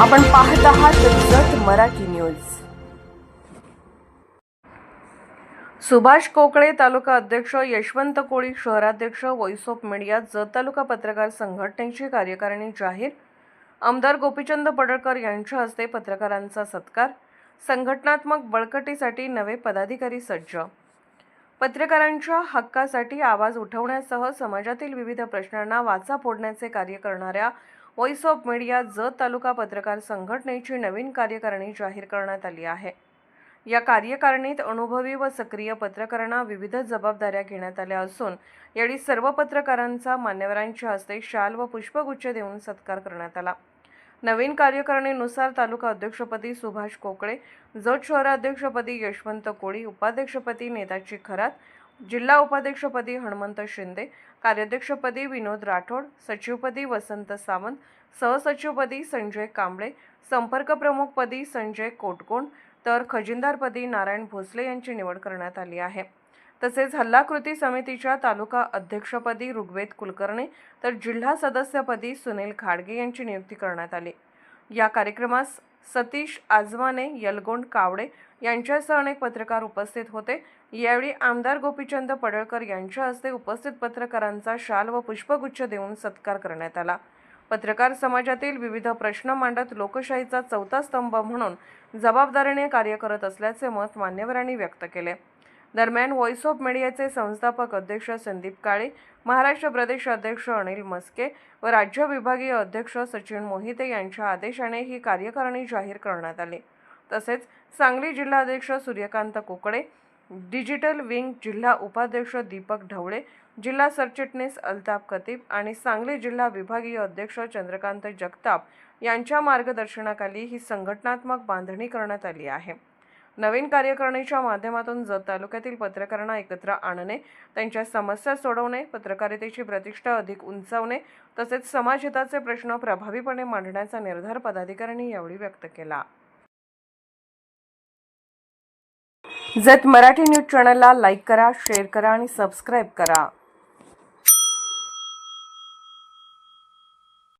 आपण पाहत आहात जत मराठी न्यूज। सुभाष कोकळे तालुका अध्यक्ष, यशवंत कोळी शहराध्यक्ष, व्हॉइस ऑफ मीडिया जत तालुका पत्रकार संघटनेची कार्यकारिणी जाहीर। आमदार गोपीचंद पडळकर यांच्या हस्ते पत्रकारांचा सत्कार। संघटनात्मक बळकटीसाठी नवे पदाधिकारी सज्ज। पत्रकारांच्या हक्कासाठी आवाज उठवण्यासह समाजातील विविध प्रश्नांना वाचा फोडण्याचे कार्य करणाऱ्या व्हॉइस ऑफ मीडिया जत तालुका पत्रकार संघटनेची नवीन कार्यकारिणी जाहीर करण्यात आली आहे। या कार्यकारिणीत अनुभवी व सक्रिय पत्रकारांना विविध जबाबदाऱ्या घेण्यात आल्या असून यावेळी सर्व पत्रकारांचा मान्यवरांच्या हस्ते शाल व पुष्पगुच्छ देऊन सत्कार करण्यात आला। नवीन कार्यकारिणीनुसार तालुका अध्यक्षपदी सुभाष कोकळे, जत शहराध्यक्षपदी यशवंत कोळी, उपाध्यक्षपदी नेताजी खरात, जिल्हा उपाध्यक्षपदी हनुमंत शिंदे, कार्याध्यक्षपदी विनोद राठोड, सचिवपदी वसंत सावंत, सहसचिवपदी संजय कांबळे, संपर्क प्रमुखपदी संजय कोटकोण तर खजिनदारपदी नारायण भोसले यांची निवड करण्यात आली आहे। तसेच हल्ला कृती समितीच्या तालुका अध्यक्षपदी ऋग्वेद कुलकर्णी तर जिल्हा सदस्यपदी सुनील खाडगे यांची नियुक्ती करण्यात आली। या कार्यक्रमास सतीश आजमाने, यलगोंड कावडे यांच्यासह अनेक पत्रकार उपस्थित होते। यावेळी आमदार गोपीचंद पडळकर यांच्या हस्ते उपस्थित पत्रकारांचा शाल व पुष्पगुच्छ देऊन सत्कार करण्यात आला। पत्रकार समाजातील विविध प्रश्न मांडत लोकशाहीचा चौथा स्तंभ म्हणून जबाबदारीने कार्य करत असल्याचे मत मान्यवरांनी व्यक्त केले। दरम्यान व्हॉइस ऑफ मीडियाचे संस्थापक अध्यक्ष संदीप काळे, महाराष्ट्र प्रदेश अध्यक्ष अनिल मस्के व राज्य विभागीय अध्यक्ष सचिन मोहिते यांच्या आदेशाने ही कार्यकारिणी जाहीर करण्यात आली। तसेच सांगली जिल्हाध्यक्ष सूर्यकांत कोकडे, डिजिटल विंग जिल्हा उपाध्यक्ष दीपक ढवळे, जिल्हा सरचिटणीस अल्ताफ खतीब आणि सांगली जिल्हा विभागीय अध्यक्ष चंद्रकांत जगताप यांच्या मार्गदर्शनाखाली ही संघटनात्मक बांधणी करण्यात आली आहे। नवीन कार्यकारिणीच्या माध्यमातून जत तालुक्यातील पत्रकारांना एकत्र आणणे, त्यांच्या समस्या सोडवणे, पत्रकारितेची प्रतिष्ठा अधिक उंचावणे तसेच समाजहिताचे प्रश्न प्रभावीपणे मांडण्याचा निर्धार पदाधिकाऱ्यांनी यावेळी व्यक्त केला। जत मराठी न्यूज चॅनलला लाईक करा, शेअर करा आणि सबस्क्राईब करा।